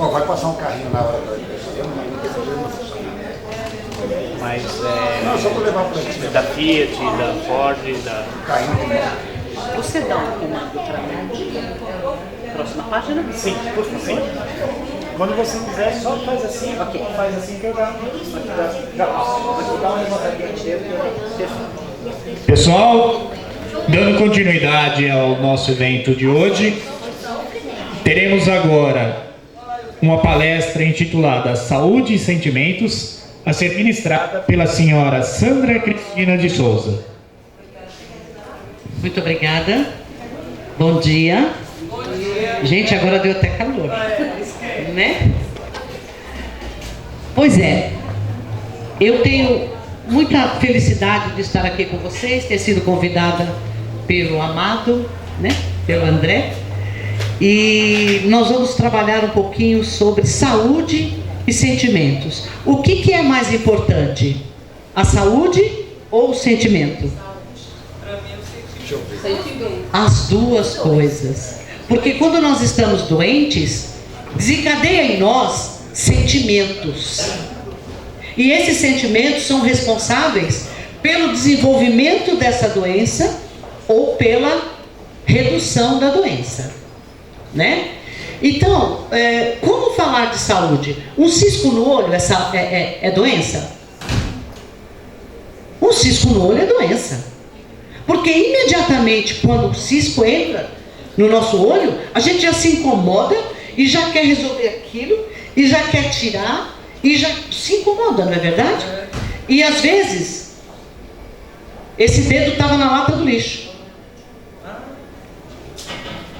Ó, vai passar um carrinho na hora da eu não tem problema. Mas Não, só para levar para gente. da Fiat, da Ford, da... Carrinho de mão. Você dá um comando para mim? Próxima página? Sim, por favor. Quando você quiser, só faz assim, Ok. Faz assim que eu já passo. Vou dar uma levantadinha de dedo. Pessoal, dando continuidade ao nosso evento de hoje, teremos agora uma palestra intitulada Saúde e Sentimentos, a ser ministrada pela senhora Sandra Cristina de Souza. Muito obrigada. Bom dia. Gente, agora deu até calor, né? Pois é, eu tenho muita felicidade de estar aqui com vocês, ter sido convidada pelo Amado, né? Pelo André. E nós vamos trabalhar um pouquinho sobre saúde e sentimentos. O que é mais importante? A saúde ou o sentimento? As duas coisas. Porque quando nós estamos doentes, desencadeia em nós sentimentos. E esses sentimentos são responsáveis pelo desenvolvimento dessa doença ou pela redução da doença, né? Então, como falar de saúde? Um cisco no olho é doença? Um cisco no olho é doença. Porque imediatamente quando o cisco entra no nosso olho, a gente já se incomoda e já quer resolver aquilo, e já quer tirar, e já se incomoda, não é verdade? E às vezes, esse dedo estava na lata do lixo,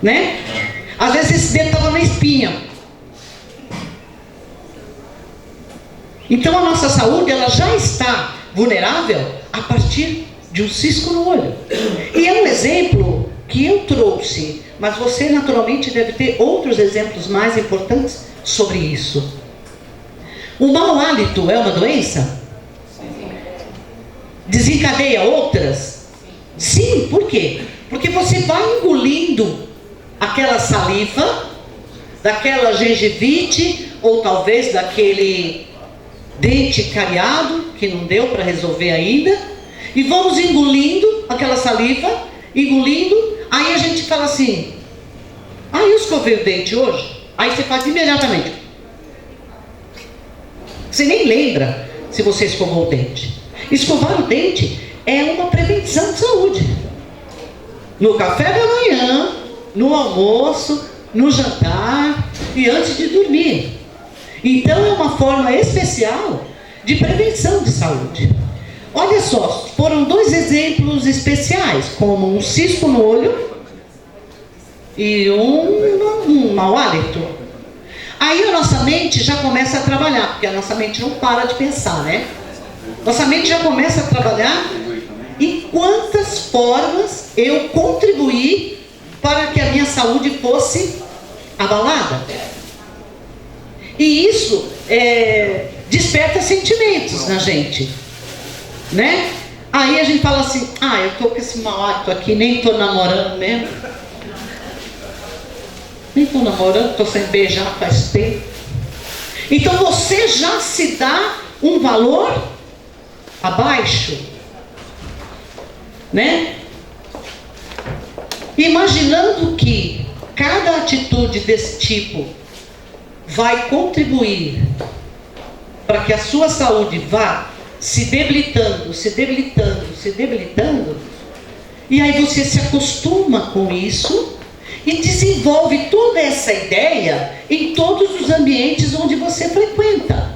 né? Às vezes esse dedo estava na espinha. Então a nossa saúde, ela já está vulnerável a partir de um cisco no olho. E é um exemplo que eu trouxe, mas você naturalmente deve ter outros exemplos mais importantes sobre isso. O mau hálito é uma doença? Desencadeia outras? Sim, por quê? Porque você vai engolindo aquela saliva, daquela gengivite, ou talvez daquele dente cariado, que não deu para resolver ainda, e vamos engolindo aquela saliva, engolindo, aí a gente fala assim, eu escovei o dente hoje, aí você faz imediatamente. Você nem lembra se você escovou o dente. Escovar o dente é uma prevenção de saúde. No café da manhã, no almoço, no jantar e antes de dormir. Então é uma forma especial de prevenção de saúde. Olha só, foram dois exemplos especiais, como um cisco no olho e um mau hálito. Aí a nossa mente já começa a trabalhar, porque a nossa mente não para de pensar, né? Nossa mente já começa a trabalhar em quantas formas eu contribuí para que a minha saúde fosse abalada. E isso desperta sentimentos na gente, né? Aí a gente fala assim, eu tô com esse mau hálito aqui, nem tô namorando mesmo. Nem tô namorando, tô sem beijar faz tempo. Então você já se dá um valor abaixo, né? Imaginando que cada atitude desse tipo vai contribuir para que a sua saúde vá se debilitando, se debilitando, se debilitando, e aí você se acostuma com isso e desenvolve toda essa ideia em todos os ambientes onde você frequenta.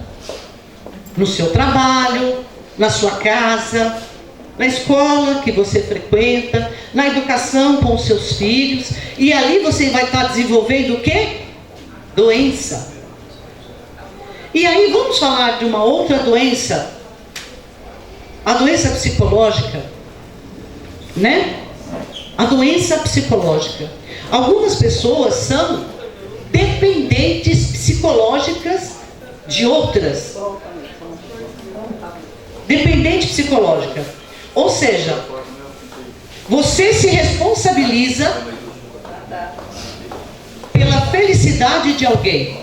No seu trabalho, na sua casa, na escola que você frequenta, na educação com os seus filhos, e ali você vai estar desenvolvendo o quê? Doença. E aí vamos falar de uma outra doença, a doença psicológica, né? A doença psicológica. Algumas pessoas são dependentes psicológicas de outras. Dependente psicológica. Ou seja, você se responsabiliza pela felicidade de alguém.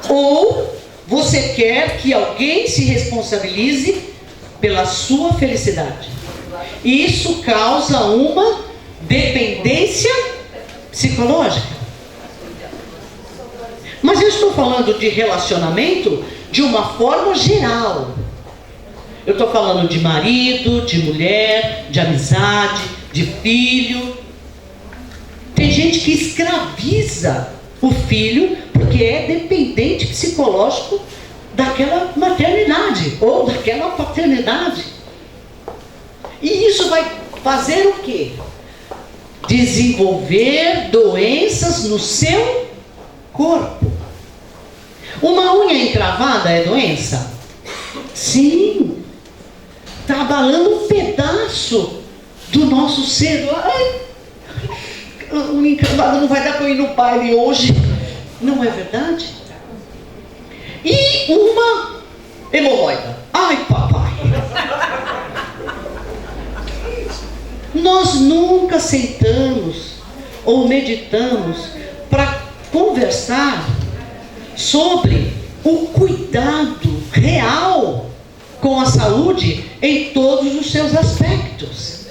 Ou você quer que alguém se responsabilize pela sua felicidade? Isso causa uma dependência psicológica. Mas eu estou falando de relacionamento de uma forma geral. Eu estou falando de marido, de mulher, de amizade, de filho. Tem gente que escraviza o filho porque é dependente psicológico daquela maternidade ou daquela paternidade. E isso vai fazer o quê? Desenvolver doenças no seu corpo. Uma unha encravada é doença? Sim. Está abalando um pedaço do nosso ser. Ai, a unha encravada não vai dar para eu ir no baile hoje. Não é verdade? E uma hemorroida. Ai, papai. Nós nunca sentamos ou meditamos para conversar sobre o cuidado real com a saúde em todos os seus aspectos.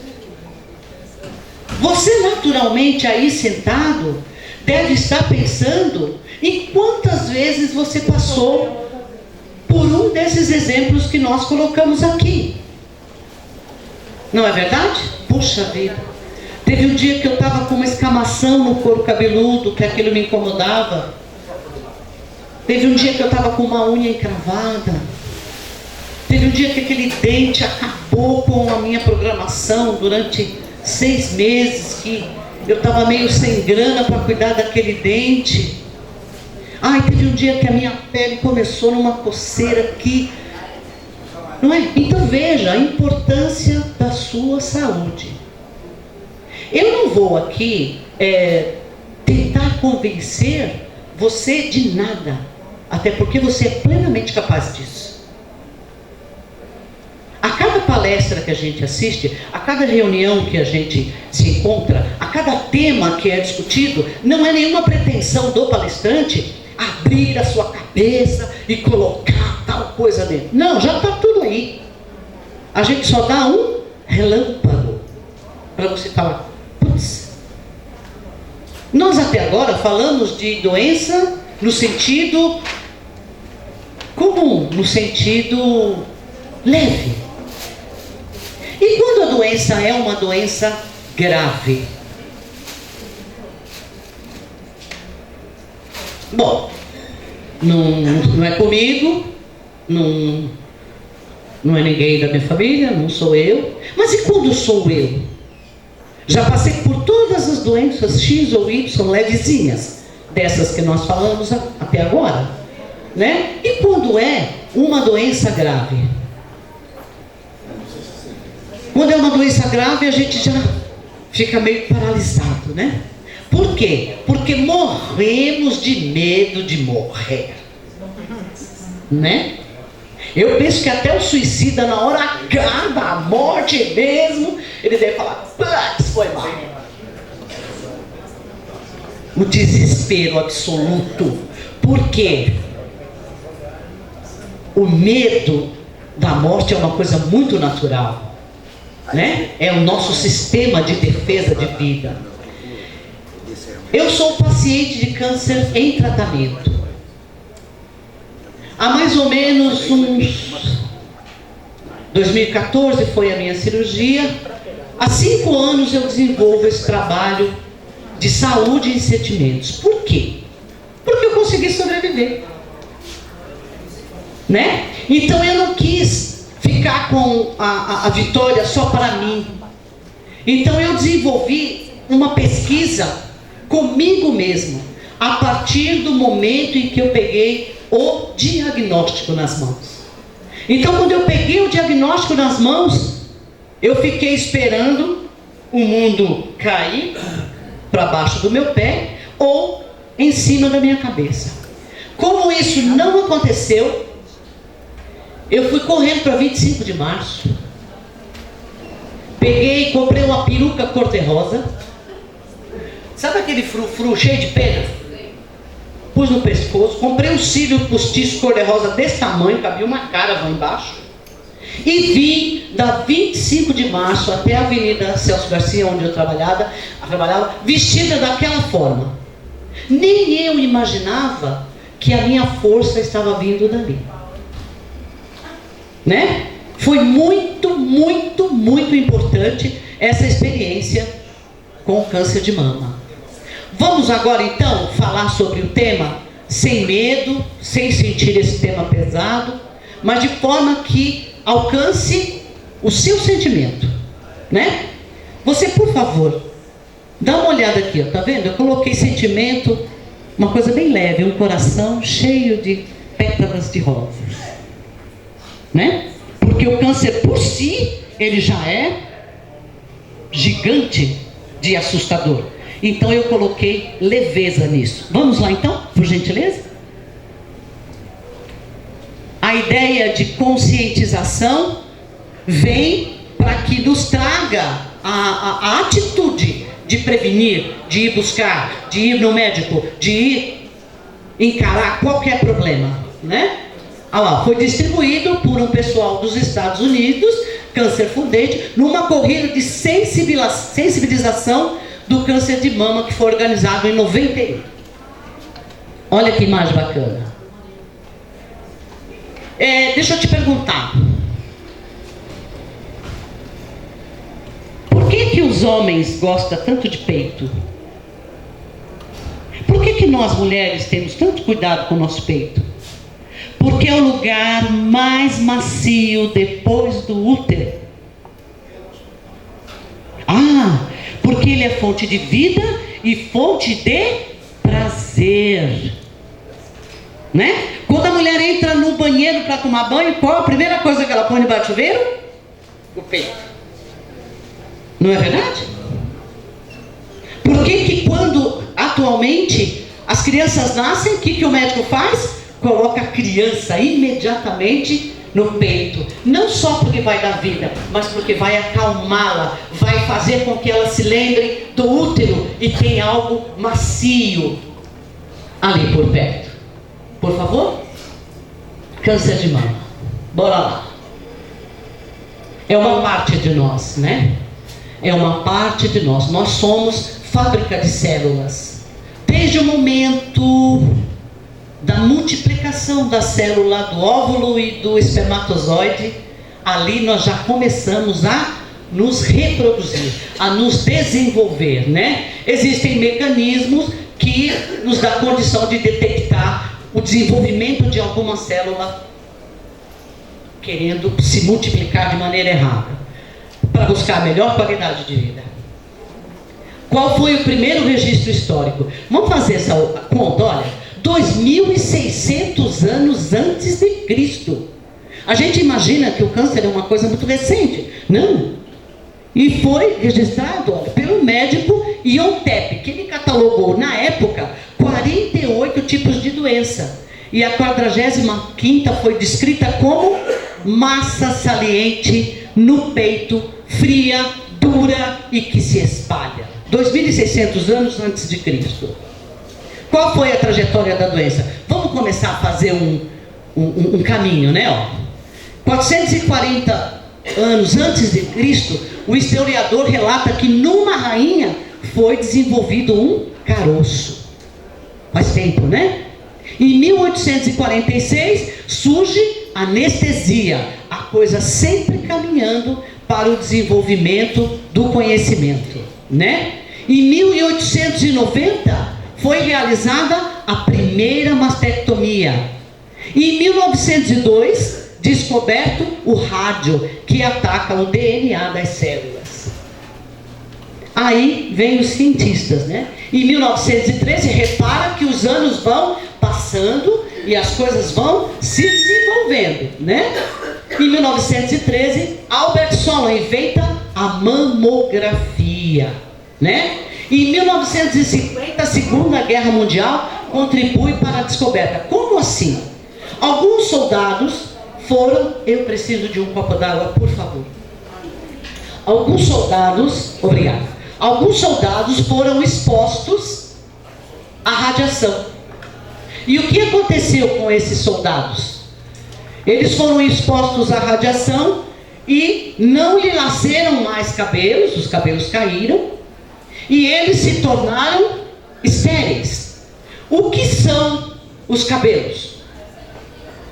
Você naturalmente aí sentado deve estar pensando em quantas vezes você passou por um desses exemplos que nós colocamos aqui. Não é verdade? Puxa vida. Teve um dia que eu estava com uma escamação no couro cabeludo, que aquilo me incomodava. Teve um dia que eu estava com uma unha encravada. Teve um dia que aquele dente acabou com a minha programação durante 6 meses, que eu estava meio sem grana para cuidar daquele dente. Ai, teve um dia que a minha pele começou numa coceira aqui. Não é? Então veja a importância da sua saúde. Eu não vou aqui tentar convencer você de nada, até porque você é plenamente capaz disso. A cada palestra que a gente assiste, a cada reunião que a gente se encontra, a cada tema que é discutido, não é nenhuma pretensão do palestrante abrir a sua cabeça e colocar tal coisa dentro. Não, já está tudo aí. A gente só dá um relâmpago para você falar, putz. Nós até agora falamos de doença no sentido comum, no sentido leve. E quando a doença é uma doença grave? Bom, não é comigo, não é ninguém da minha família, não sou eu. Mas e quando sou eu? Já passei por todas as doenças X ou Y levezinhas, dessas que nós falamos até agora, né? E quando é uma doença grave? Quando é uma doença grave, a gente já fica meio paralisado, né? Por quê? Porque morremos de medo de morrer, né? Eu penso que até o suicida, na hora H da morte mesmo, ele deve falar, putz, foi mal. O desespero absoluto. Por quê? O medo da morte é uma coisa muito natural, né? É o nosso sistema de defesa de vida. Eu sou paciente de câncer em tratamento. Há mais ou menos uns 2014 foi a minha cirurgia. Há 5 anos eu desenvolvo esse trabalho de saúde e sentimentos. Por quê? Porque eu consegui sobreviver, né? Então eu não quis ficar com a vitória só para mim. Então eu desenvolvi uma pesquisa comigo mesmo, a partir do momento em que eu peguei o diagnóstico nas mãos. Então, quando eu peguei o diagnóstico nas mãos, eu fiquei esperando o mundo cair para baixo do meu pé ou em cima da minha cabeça. Como isso não aconteceu, eu fui correndo para 25 de março. Peguei e comprei uma peruca cor-de-rosa. Sabe aquele frufru cheio de pena? Pus no pescoço, comprei um cílio postiço cor-de-rosa desse tamanho, cabia uma cara lá embaixo. E vim da 25 de março até a Avenida Celso Garcia, onde eu trabalhava, vestida daquela forma. Nem eu imaginava que a minha força estava vindo dali. Né? Foi muito, muito, muito importante essa experiência com o câncer de mama. Vamos agora então falar sobre o tema sem medo, sem sentir esse tema pesado, mas de forma que alcance o seu sentimento, né? Você, por favor, dá uma olhada aqui, ó, tá vendo? Eu coloquei sentimento, uma coisa bem leve, um coração cheio de pétalas de rosas, né? Porque o câncer por si, ele já é gigante de assustador. Então eu coloquei leveza nisso. Vamos lá então, por gentileza? A ideia de conscientização vem para que nos traga a atitude de prevenir, de ir buscar, de ir no médico, de ir encarar qualquer problema, né? Olha lá, foi distribuído por um pessoal dos Estados Unidos, Cancer Foundation, numa corrida de sensibilização do câncer de mama que foi organizado em 91. Olha que imagem bacana. Deixa eu te perguntar. Por que os homens gostam tanto de peito? Por que nós mulheres temos tanto cuidado com o nosso peito? Porque é o lugar mais macio depois do útero. Porque ele é fonte de vida e fonte de prazer. Né? Quando a mulher entra no banheiro para tomar banho, qual a primeira coisa que ela põe debaixo do chuveiro? O peito. Não é verdade? Por que quando atualmente as crianças nascem, o que o médico faz? Coloca a criança imediatamente no peito. Não só porque vai dar vida, mas porque vai acalmá-la, vai fazer com que ela se lembre do útero e tem algo macio ali por perto. Por favor? Câncer de mama. Bora lá. É uma parte de nós, né? É uma parte de nós. Nós somos fábrica de células. Desde o momento da multiplicação da célula, do óvulo e do espermatozoide, ali nós já começamos a nos reproduzir, a nos desenvolver, né? Existem mecanismos que nos dão condição de detectar o desenvolvimento de alguma célula querendo se multiplicar de maneira errada, para buscar a melhor qualidade de vida. Qual foi o primeiro registro histórico? Vamos fazer essa conta, olha, 2.600 anos antes de Cristo. A gente imagina que o câncer é uma coisa muito recente. Não. E foi registrado, olha, pelo médico Iontep, que ele catalogou na época 48 tipos de doença. E a 45ª foi descrita como massa saliente no peito, fria, dura e que se espalha. 2.600 anos antes de Cristo. Qual foi a trajetória da doença? Vamos começar a fazer um caminho, né? 440 anos antes de Cristo, o historiador relata que numa rainha foi desenvolvido um caroço. Faz tempo, né? Em 1846 surge a anestesia, a coisa sempre caminhando para o desenvolvimento do conhecimento, né? Em 1890 foi realizada a primeira mastectomia. Em 1902 descoberto o rádio, que ataca o DNA das células. Aí vem os cientistas, né? Em 1913, repara que os anos vão passando e as coisas vão se desenvolvendo, né? Em 1913, Albert Solon inventa a mamografia, né? Em 1950, a Segunda Guerra Mundial contribui para a descoberta. Como assim? Alguns soldados foram... Eu preciso de um copo d'água, por favor. Alguns soldados... Obrigado. Alguns soldados foram expostos à radiação. E o que aconteceu com esses soldados? Eles foram expostos à radiação e não lhe nasceram mais cabelos, os cabelos caíram, e eles se tornaram estéreis. O que são os cabelos?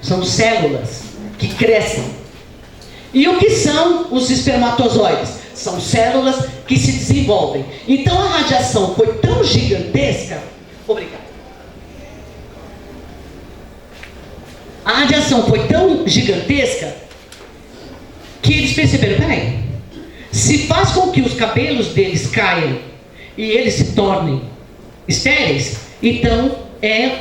São células que crescem. E o que são os espermatozoides? São células que se desenvolvem. Então a radiação foi tão gigantesca. Obrigado. A radiação foi tão gigantesca que eles perceberam, peraí, se faz com que os cabelos deles caiam e eles se tornem estéreis, então é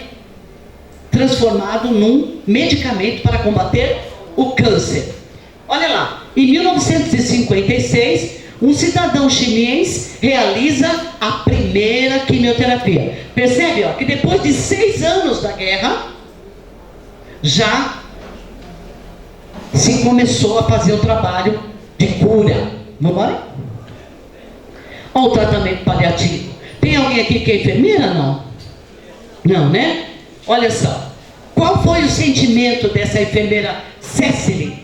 transformado num medicamento para combater o câncer. Olha lá, em 1956, um cidadão chinês realiza a primeira quimioterapia. Percebe, ó, que depois de 6 anos da guerra, já se começou a fazer o trabalho de cura. Vamos embora? Olha o tratamento paliativo. Tem alguém aqui que é enfermeira? Não? Não, né? Olha só. Qual foi o sentimento dessa enfermeira Cecily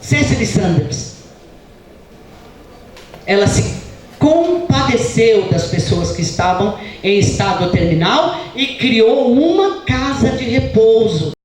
Sanders? Ela se compadeceu das pessoas que estavam em estado terminal e criou uma casa de repouso